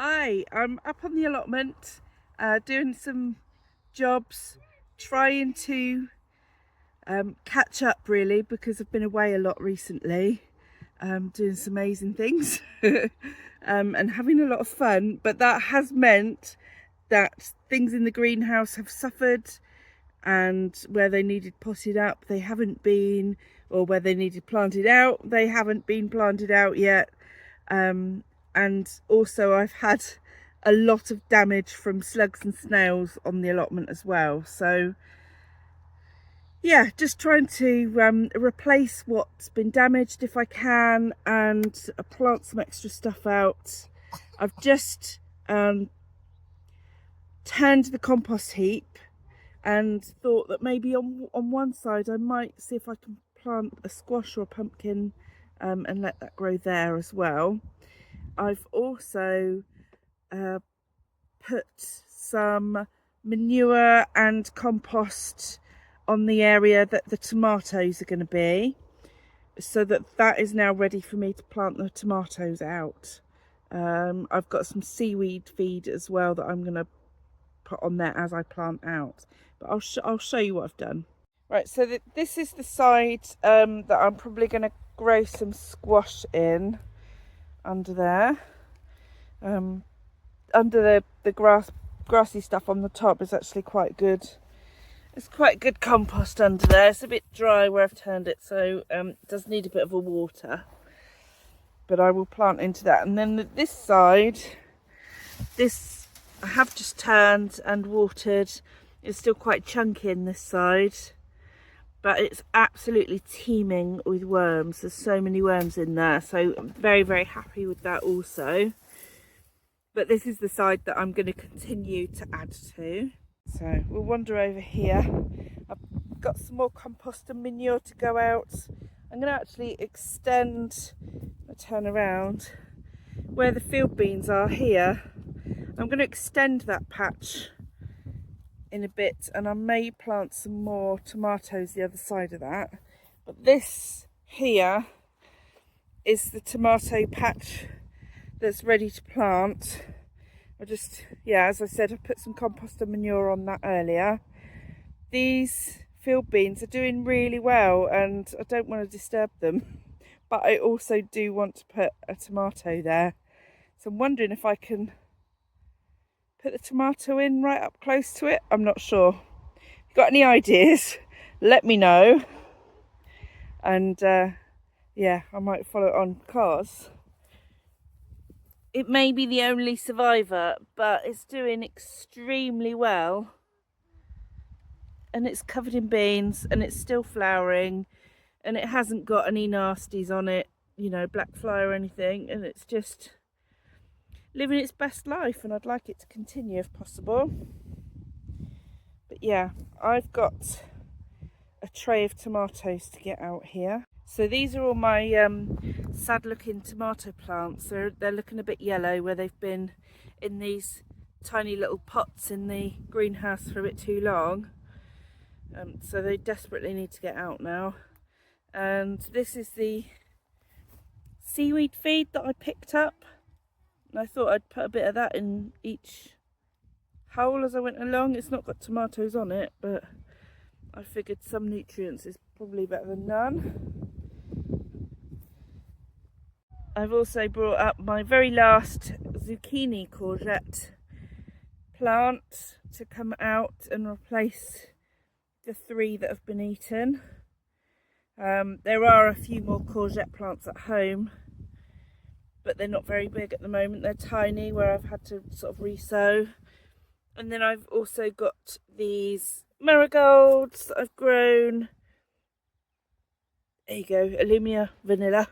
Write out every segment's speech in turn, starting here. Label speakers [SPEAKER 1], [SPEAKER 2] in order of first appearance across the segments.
[SPEAKER 1] Hi, I'm up on the allotment, doing some jobs, trying to catch up really, because I've been away a lot recently, doing some amazing things and having a lot of fun. But that has meant that things in the greenhouse have suffered, and where they needed potted up, they haven't been, or where they needed planted out, they haven't been planted out yet. And also I've had a lot of damage from slugs and snails on the allotment as well. So yeah, just trying to replace what's been damaged if I can, and plant some extra stuff out. I've just turned the compost heap and thought that maybe on one side I might see if I can plant a squash or a pumpkin, and let that grow there as well. I've also put some manure and compost on the area that the tomatoes are going to be, so that is now ready for me to plant the tomatoes out. I've got some seaweed feed as well that I'm going to put on there as I plant out, but I'll show you what I've done. Right, so this is the side that I'm probably going to grow some squash in, under there. Under the grassy stuff on the top is actually quite good. It's quite good compost under there. It's a bit dry where I've turned it, so it does need a bit of a water, but I will plant into that. And then this side, this I have just turned and watered. It's still quite chunky in this side, but it's absolutely teeming with worms. There's so many worms in there, so I'm very happy with that also. But this is the side that I'm going to continue to add to. So we'll wander over here. I've got some more compost and manure to go out. I'm going to actually extend, turn around, where the field beans are here. I'm going to extend that patch in a bit, and I may plant some more tomatoes the other side of that. But this here is the tomato patch that's ready to plant. As I said, I put some compost and manure on that earlier. These field beans are doing really well, and I don't want to disturb them, but I also do want to put a tomato there. So I'm wondering if I can put the tomato in right up close to it. I'm not sure. If you've got any ideas, let me know. And yeah, I might follow it on, because it may be the only survivor, but it's doing extremely well. And it's covered in beans, and it's still flowering, and it hasn't got any nasties on it, you know, black fly or anything, and it's just living its best life, and I'd like it to continue if possible. But yeah, I've got a tray of tomatoes to get out here. So these are all my sad looking tomato plants. They're looking a bit yellow where they've been in these tiny little pots in the greenhouse for a bit too long. So they desperately need to get out now. And this is the seaweed feed that I picked up, and I thought I'd put a bit of that in each hole as I went along. It's not got tomatoes on it, but I figured some nutrients is probably better than none. I've also brought up my very last zucchini courgette plant to come out and replace the 3 that have been eaten. There are a few more courgette plants at home, but they're not very big at the moment. They're tiny, where I've had to sort of re-sow. And then I've also got these marigolds that I've grown. There you go, Illumia vanilla,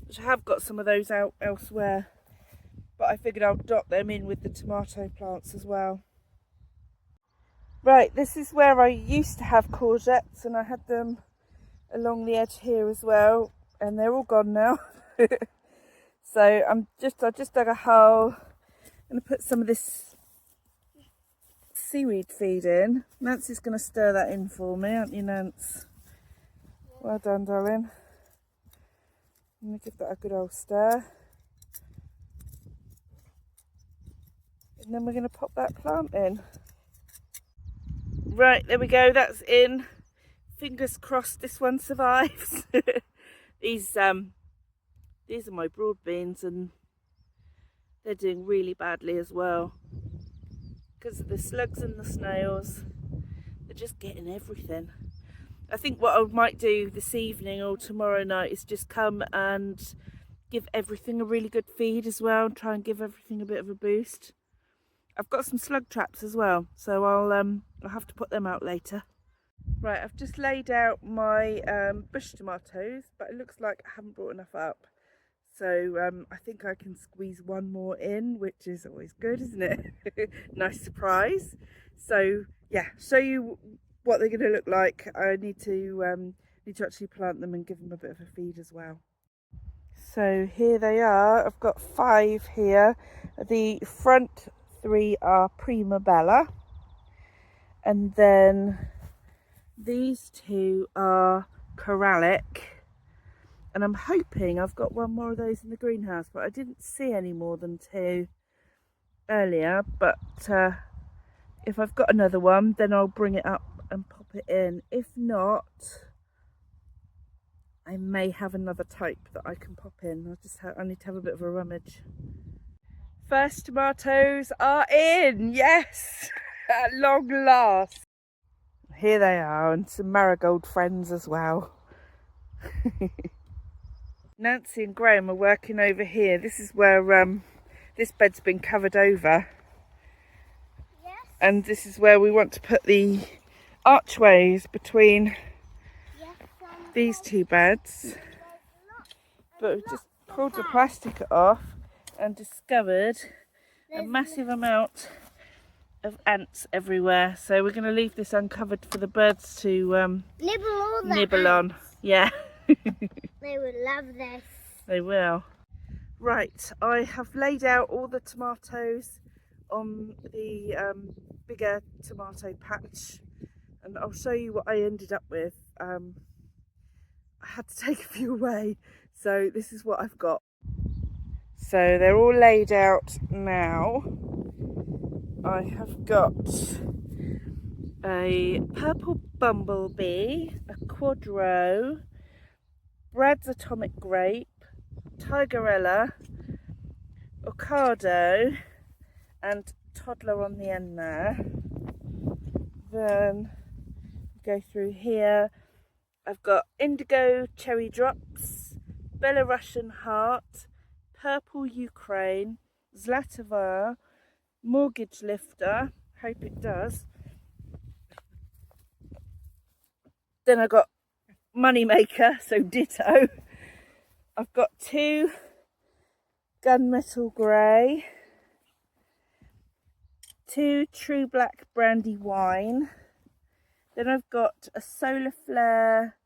[SPEAKER 1] which I have got some of those out elsewhere, but I figured I'll dot them in with the tomato plants as well. Right, this is where I used to have courgettes, and I had them along the edge here as well, and they're all gone now. So I just dug a hole. I'm going to put some of this seaweed feed in. Nancy's going to stir that in for me, aren't you, Nance? Well done, darling. I'm going to give that a good old stir. and then we're going to pop that plant in. Right, there we go, that's in. Fingers crossed this one survives. These are my broad beans, and they're doing really badly as well because of the slugs and the snails. They're just getting everything. I think what I might do this evening or tomorrow night is just come and give everything a really good feed as well, and try and give everything a bit of a boost. I've got some slug traps as well, so I'll have to put them out later. Right, I've just laid out my bush tomatoes, but it looks like I haven't brought enough up. So I think I can squeeze one more in, which is always good, isn't it? Nice surprise. So yeah, show you what they're going to look like. I need to actually plant them and give them a bit of a feed as well. So here they are. I've got 5 here. The front 3 are Primabella, and then these 2 are Coralic, and I'm hoping I've got one more of those in the greenhouse, but I didn't see any more than 2 earlier. But if I've got another one, then I'll bring it up and pop it in. If not, I may have another type that I can pop in. I need to have a bit of a rummage. First tomatoes are in, yes, at long last. Here they are, and some marigold friends as well. Nancy and Graham are working over here. This is where this bed's been covered over. Yes. And this is where we want to put the archways between these 2 beds. But we've just pulled the plastic off and discovered a massive amount of ants everywhere. So we're going to leave this uncovered for the birds to nibble on. Yeah.
[SPEAKER 2] They would love this.
[SPEAKER 1] They will. Right, I have laid out all the tomatoes on the bigger tomato patch, and I'll show you what I ended up with. I had to take a few away, so this is what I've got. So they're all laid out now. I have got a purple bumblebee, a quadro, Brad's atomic grape, tigerella, ocado, and toddler on the end there. Then go through here. I've got indigo cherry drops, Belarusian heart, purple Ukraine, Zlatovar, mortgage lifter, hope it does. Then I got moneymaker, so ditto. I've got 2 gunmetal grey, 2 true black brandy wine. Then I've got a solar flare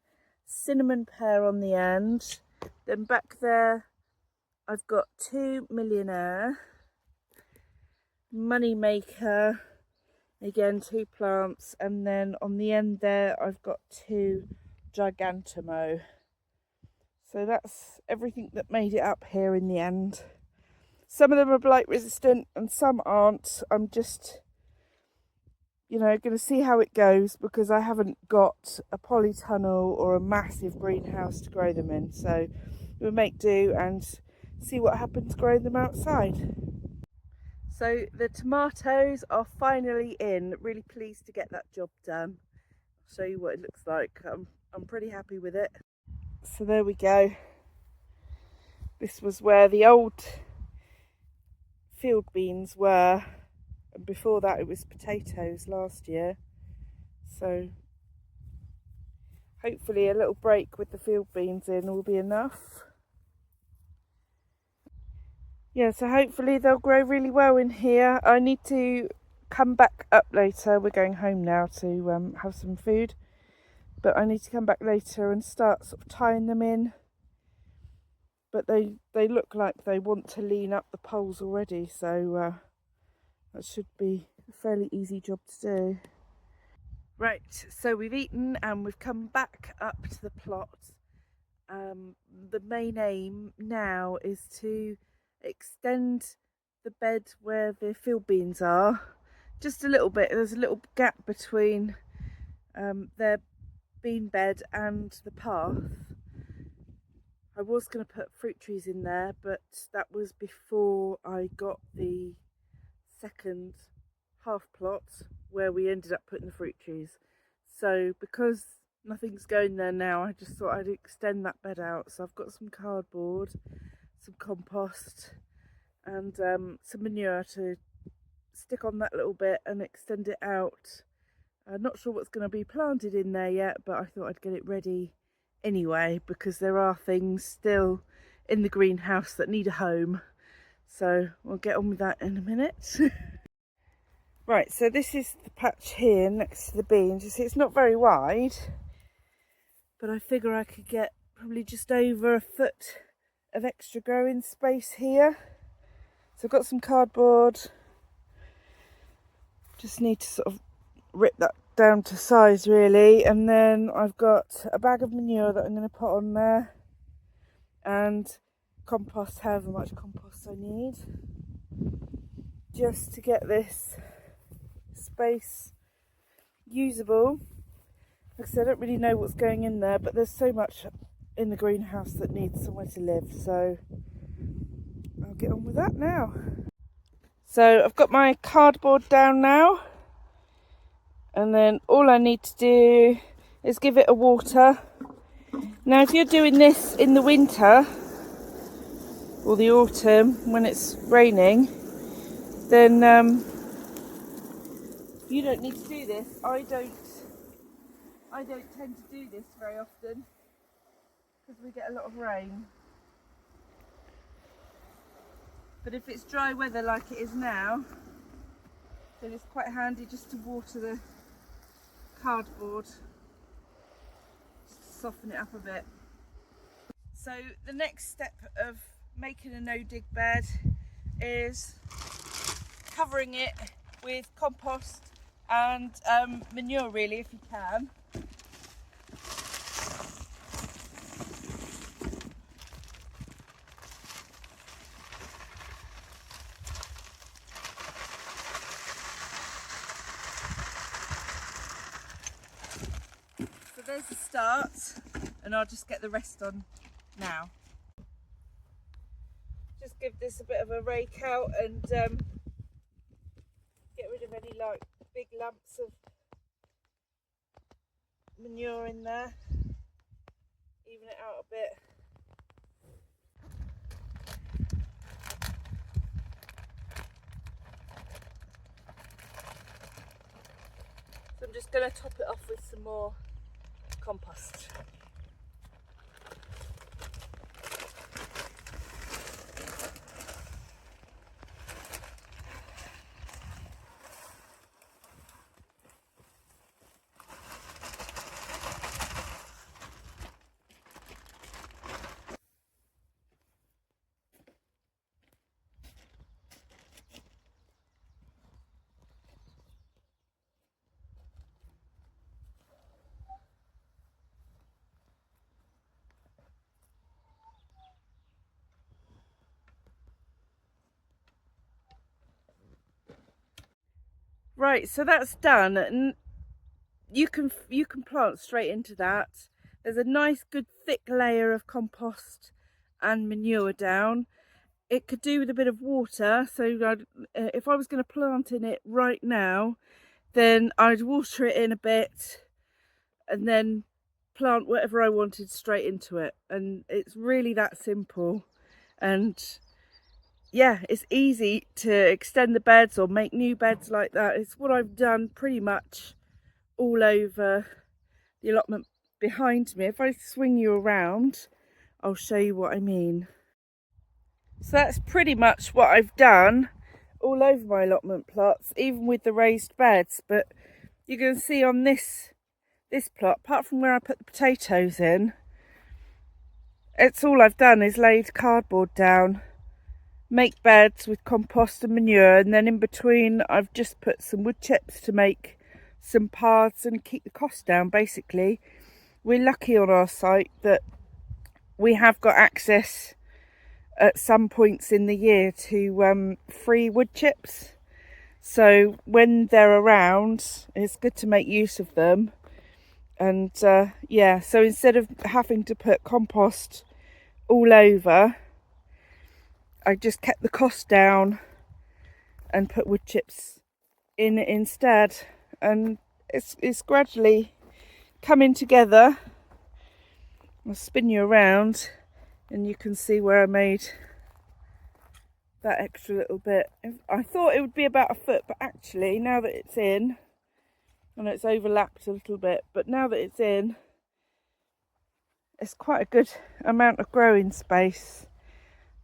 [SPEAKER 1] cinnamon pear on the end. Then back there I've got 2 millionaire, moneymaker, again 2 plants, and then on the end there I've got 2 gigantamo. So that's everything that made it up here in the end. Some of them are blight resistant and some aren't. I'm just, going to see how it goes, because I haven't got a polytunnel or a massive greenhouse to grow them in. So we'll make do and see what happens growing them outside. So the tomatoes are finally in. Really pleased to get that job done. I'll show you what it looks like. I'm pretty happy with it. So there we go. This was where the old field beans were, and before that it was potatoes last year. So hopefully a little break with the field beans in will be enough. Yeah, so hopefully they'll grow really well in here. I need to come back up later. We're going home now to have some food, but I need to come back later and start sort of tying them in. But they look like they want to lean up the poles already, so that should be a fairly easy job to do. Right, so we've eaten and we've come back up to the plot. The main aim now is to extend the bed where the field beans are, just a little bit. There's a little gap between their bean bed and the path. I was going to put fruit trees in there, but that was before I got the second half plot where we ended up putting the fruit trees. So because nothing's going there now, I just thought I'd extend that bed out. So I've got some cardboard, some compost and some manure to stick on that little bit and extend it out. I'm not sure what's going to be planted in there yet, but I thought I'd get it ready anyway, because there are things still in the greenhouse that need a home. So we'll get on with that in a minute. Right, so this is the patch here next to the beans. You see it's not very wide, but I figure I could get probably just over a foot of extra growing space here. So I've got some cardboard, just need to sort of rip that down to size really, and then I've got a bag of manure that I'm going to put on there and compost, however much compost I need, just to get this space usable. Like I said, I don't really know what's going in there, but there's so much in the greenhouse that needs somewhere to live, so I'll get on with that now. So I've got my cardboard down now, and then all I need to do is give it a water. Now if you're doing this in the winter or the autumn when it's raining, then you don't need to do this. I don't tend to do this very often because we get a lot of rain. But if it's dry weather like it is now, then it's quite handy just to water the cardboard, just to soften it up a bit. So the next step of making a no-dig bed is covering it with compost and manure, really, if you can. So there's the start, and I'll just get the rest on now. Just give this a bit of a rake out and get rid of any like big lumps of manure in there, even it out a bit. So I'm just going to top it off with some more compost. Right, so that's done, and you can plant straight into that. There's a nice good thick layer of compost and manure down. It could do with a bit of water, so if I was going to plant in it right now, then I'd water it in a bit and then plant whatever I wanted straight into it. And it's really that simple. And yeah, it's easy to extend the beds or make new beds like that. It's what I've done pretty much all over the allotment behind me. If I swing you around, I'll show you what I mean. So that's pretty much what I've done all over my allotment plots, even with the raised beds. But you can see on this plot, apart from where I put the potatoes in, it's all I've done is laid cardboard down, make beds with compost and manure, and then in between I've just put some wood chips to make some paths and keep the cost down. Basically, we're lucky on our site that we have got access at some points in the year to free wood chips. So when they're around, it's good to make use of them. And yeah, so instead of having to put compost all over, I just kept the cost down and put wood chips in instead. And it's gradually coming together. I'll spin you around and you can see where I made that extra little bit. I thought it would be about a foot, but actually now that it's in, and it's overlapped a little bit, but now that it's in, it's quite a good amount of growing space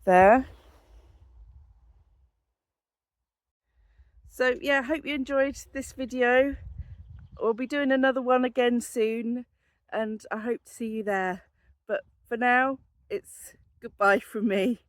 [SPEAKER 1] there. So yeah, I hope you enjoyed this video. We'll be doing another one again soon, and I hope to see you there. But for now, it's goodbye from me.